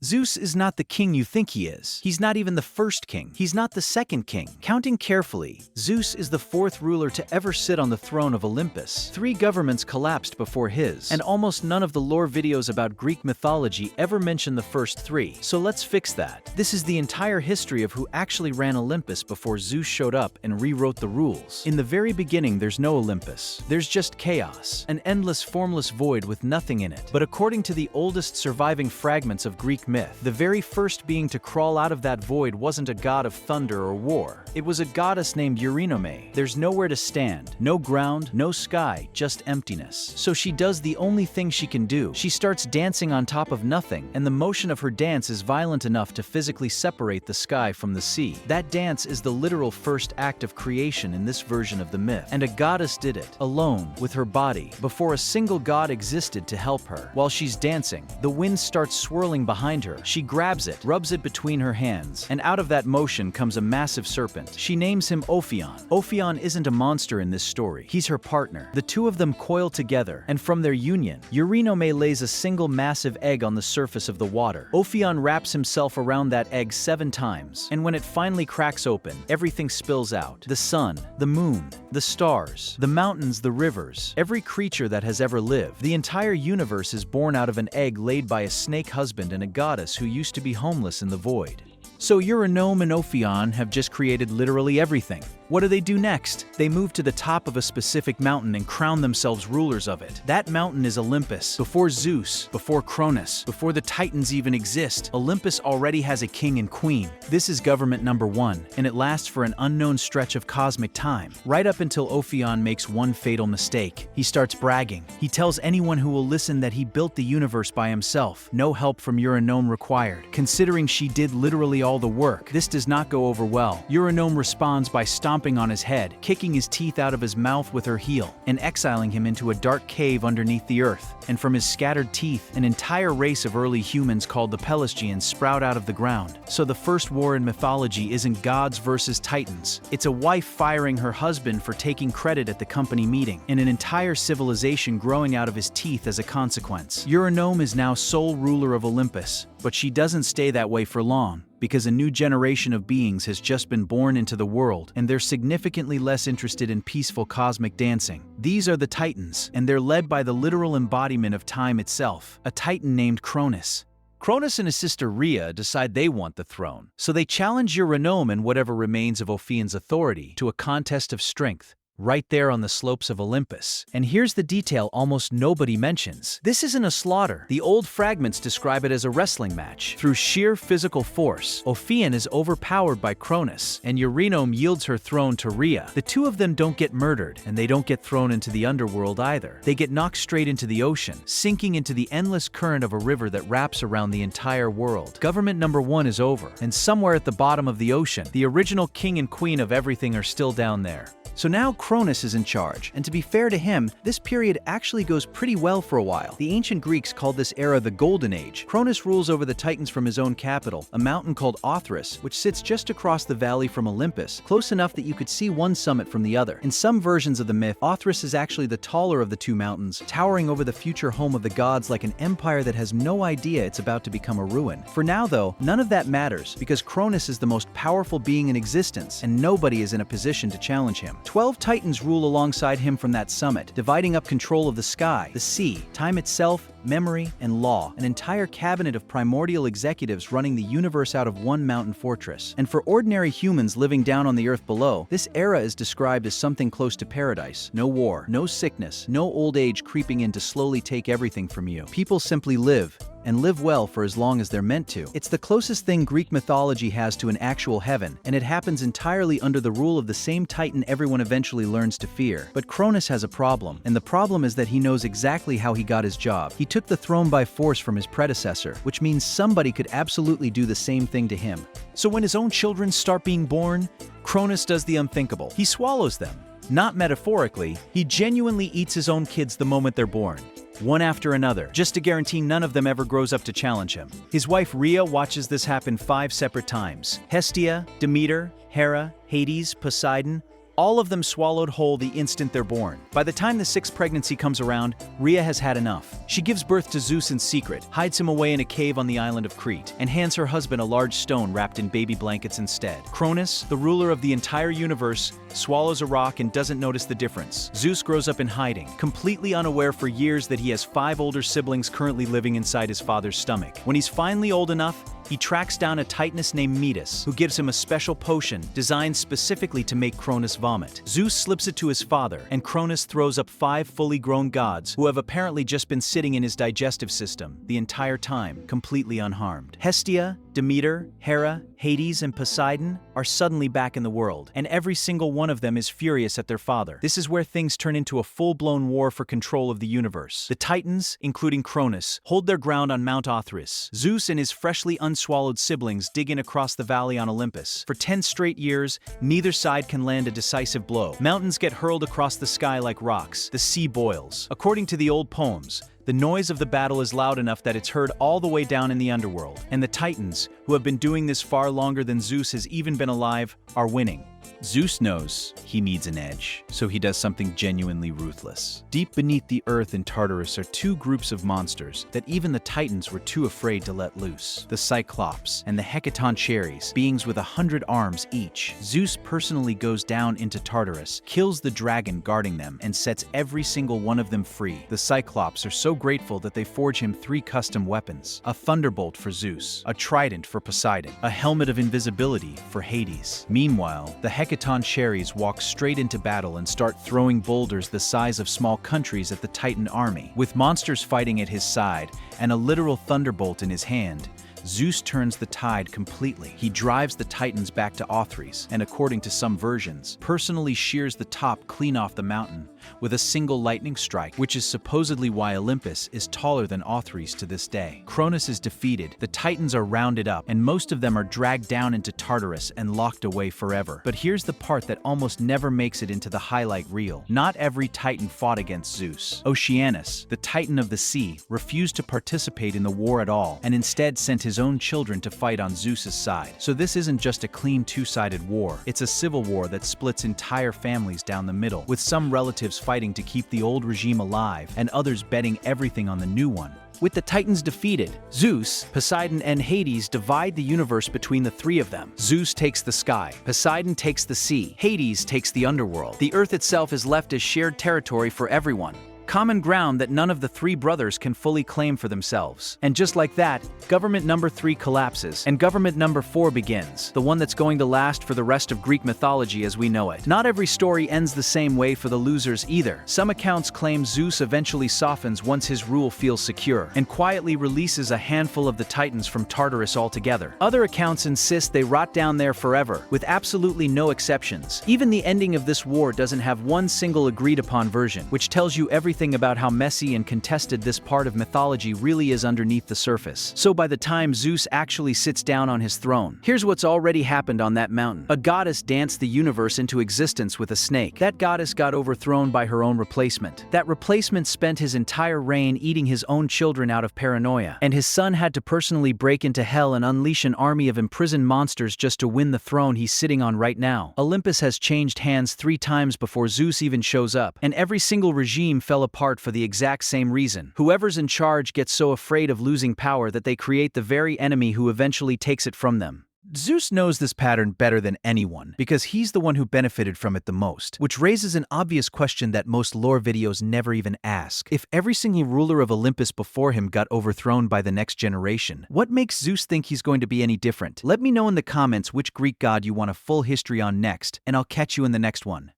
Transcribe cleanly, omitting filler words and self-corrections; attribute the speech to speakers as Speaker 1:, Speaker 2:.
Speaker 1: Zeus is not the king you think he is. He's not even the first king. He's not the second king. Counting carefully, Zeus is the fourth ruler to ever sit on the throne of Olympus. 3 governments collapsed before his, and almost none of the lore videos about Greek mythology ever mention the first 3. So let's fix that. This is the entire history of who actually ran Olympus before Zeus showed up and rewrote the rules. In the very beginning, there's no Olympus. There's just chaos, an endless, formless void with nothing in it. But according to the oldest surviving fragments of Greek myth, the very first being to crawl out of that void wasn't a god of thunder or war. It was a goddess named Urinome. There's nowhere to stand, no ground, no sky, just emptiness. So she does the only thing she can do. She starts dancing on top of nothing, and the motion of her dance is violent enough to physically separate the sky from the sea. That dance is the literal first act of creation in this version of the myth. And a goddess did it, alone, with her body, before a single god existed to help her. While she's dancing, the wind starts swirling behind her. She grabs it, rubs it between her hands, and out of that motion comes a massive serpent. She names him Ophion. Ophion isn't a monster in this story. He's her partner. The two of them coil together, and from their union, Urinome lays a single massive egg on the surface of the water. Ophion wraps himself around that egg 7 times, and when it finally cracks open, everything spills out. The sun, the moon, the stars, the mountains, the rivers, every creature that has ever lived. The entire universe is born out of an egg laid by a snake husband and a goddess who used to be homeless in the void. So Urinome and Ophion have just created literally everything. What do they do next? They move to the top of a specific mountain and crown themselves rulers of it. That mountain is Olympus. Before Zeus, before Cronus, before the Titans even exist, Olympus already has a king and queen. This is government number 1, and it lasts for an unknown stretch of cosmic time, right up until Ophion makes one fatal mistake. He starts bragging. He tells anyone who will listen that he built the universe by himself, no help from Urinome required. Considering she did literally all the work, this does not go over well. Urinome responds by stomping on his head, kicking his teeth out of his mouth with her heel, and exiling him into a dark cave underneath the earth. And from his scattered teeth, an entire race of early humans called the Pelasgians sprout out of the ground. So the first war in mythology isn't gods versus titans. It's a wife firing her husband for taking credit at the company meeting, and an entire civilization growing out of his teeth as a consequence. Urinome is now sole ruler of Olympus, but she doesn't stay that way for long, because a new generation of beings has just been born into the world, and they're significantly less interested in peaceful cosmic dancing. These are the Titans, and they're led by the literal embodiment of time itself, a Titan named Cronus. Cronus and his sister Rhea decide they want the throne, so they challenge Urinome and whatever remains of Ophion's authority to a contest of strength, right there on the slopes of Olympus. And here's the detail almost nobody mentions. This isn't a slaughter. The old fragments describe it as a wrestling match. Through sheer physical force, Ophion is overpowered by Cronus, and Urinome yields her throne to Rhea. The two of them don't get murdered, and they don't get thrown into the underworld either. They get knocked straight into the ocean, sinking into the endless current of a river that wraps around the entire world. Government number 1 is over, and somewhere at the bottom of the ocean, the original king and queen of everything are still down there. So now Cronus is in charge, and to be fair to him, this period actually goes pretty well for a while. The ancient Greeks called this era the Golden Age. Cronus rules over the Titans from his own capital, a mountain called Othrys, which sits just across the valley from Olympus, close enough that you could see one summit from the other. In some versions of the myth, Othrys is actually the taller of the 2 mountains, towering over the future home of the gods like an empire that has no idea it's about to become a ruin. For now though, none of that matters, because Cronus is the most powerful being in existence, and nobody is in a position to challenge him. 12 Titans rule alongside him from that summit, dividing up control of the sky, the sea, time itself, memory, and law, an entire cabinet of primordial executives running the universe out of one mountain fortress. And for ordinary humans living down on the earth below, this era is described as something close to paradise. No war, no sickness, no old age creeping in to slowly take everything from you. People simply live, and live well for as long as they're meant to. It's the closest thing Greek mythology has to an actual heaven, and it happens entirely under the rule of the same Titan everyone eventually learns to fear. But Cronus has a problem, and the problem is that he knows exactly how he got his job. He took the throne by force from his predecessor, which means somebody could absolutely do the same thing to him. So when his own children start being born, Cronus does the unthinkable. He swallows them. Not metaphorically, he genuinely eats his own kids the moment they're born, one after another, just to guarantee none of them ever grows up to challenge him. His wife Rhea watches this happen 5 separate times. Hestia, Demeter, Hera, Hades, Poseidon, All of them swallowed whole the instant they're born. By the time the sixth pregnancy comes around, Rhea has had enough. She gives birth to Zeus in secret, hides him away in a cave on the island of Crete, and hands her husband a large stone wrapped in baby blankets instead. Cronus, the ruler of the entire universe, swallows a rock and doesn't notice the difference. Zeus grows up in hiding, completely unaware for years that he has 5 older siblings currently living inside his father's stomach. When he's finally old enough, he tracks down a titaness named Metis, who gives him a special potion designed specifically to make Cronus vomit. Zeus slips it to his father, and Cronus throws up 5 fully grown gods who have apparently just been sitting in his digestive system the entire time, completely unharmed. Hestia, Demeter, Hera, Hades, and Poseidon are suddenly back in the world, and every single one of them is furious at their father. This is where things turn into a full-blown war for control of the universe. The Titans, including Cronus, hold their ground on Mount Othrys. Zeus and his freshly unswallowed siblings dig in across the valley on Olympus. For 10 straight years, neither side can land a decisive blow. Mountains get hurled across the sky like rocks. The sea boils. According to the old poems, the noise of the battle is loud enough that it's heard all the way down in the underworld. And the Titans, who have been doing this far longer than Zeus has even been alive, are winning. Zeus knows he needs an edge, so he does something genuinely ruthless. Deep beneath the earth in Tartarus are 2 groups of monsters that even the Titans were too afraid to let loose. The Cyclops and the Hecatoncheires, beings with 100 arms each. Zeus personally goes down into Tartarus, kills the dragon guarding them, and sets every single one of them free. The Cyclops are so grateful that they forge him 3 custom weapons: a thunderbolt for Zeus, a trident for Poseidon, a helmet of invisibility for Hades. Meanwhile, the Hecatoncheires walk straight into battle and start throwing boulders the size of small countries at the Titan army. With monsters fighting at his side and a literal thunderbolt in his hand, Zeus turns the tide completely. He drives the Titans back to Othrys, and according to some versions, personally shears the top clean off the mountain with a single lightning strike, which is supposedly why Olympus is taller than Othrys to this day. Cronus is defeated, the Titans are rounded up, and most of them are dragged down into Tartarus and locked away forever. But here's the part that almost never makes it into the highlight reel. Not every Titan fought against Zeus. Oceanus, the Titan of the sea, refused to participate in the war at all, and instead sent his own children to fight on Zeus's side. So this isn't just a clean 2-sided war, it's a civil war that splits entire families down the middle, with some relatives fighting to keep the old regime alive and others betting everything on the new one. With the Titans defeated, Zeus, Poseidon, and Hades divide the universe between the 3 of them. Zeus takes the sky, Poseidon takes the sea, Hades takes the underworld. The earth itself is left as shared territory for everyone. Common ground that none of the 3 brothers can fully claim for themselves. And just like that, government number 3 collapses, and government number 4 begins, the one that's going to last for the rest of Greek mythology as we know it. Not every story ends the same way for the losers either. Some accounts claim Zeus eventually softens once his rule feels secure, and quietly releases a handful of the Titans from Tartarus altogether. Other accounts insist they rot down there forever, with absolutely no exceptions. Even the ending of this war doesn't have one single agreed-upon version, which tells you everything about how messy and contested this part of mythology really is underneath the surface. So by the time Zeus actually sits down on his throne, here's what's already happened on that mountain. A goddess danced the universe into existence with a snake. That goddess got overthrown by her own replacement. That replacement spent his entire reign eating his own children out of paranoia, and his son had to personally break into hell and unleash an army of imprisoned monsters just to win the throne he's sitting on right now. Olympus has changed hands 3 times before Zeus even shows up, and every single regime fell apart for the exact same reason. Whoever's in charge gets so afraid of losing power that they create the very enemy who eventually takes it from them. Zeus knows this pattern better than anyone because he's the one who benefited from it the most, which raises an obvious question that most lore videos never even ask. If every single ruler of Olympus before him got overthrown by the next generation, what makes Zeus think he's going to be any different? Let me know in the comments which Greek god you want a full history on next, and I'll catch you in the next one.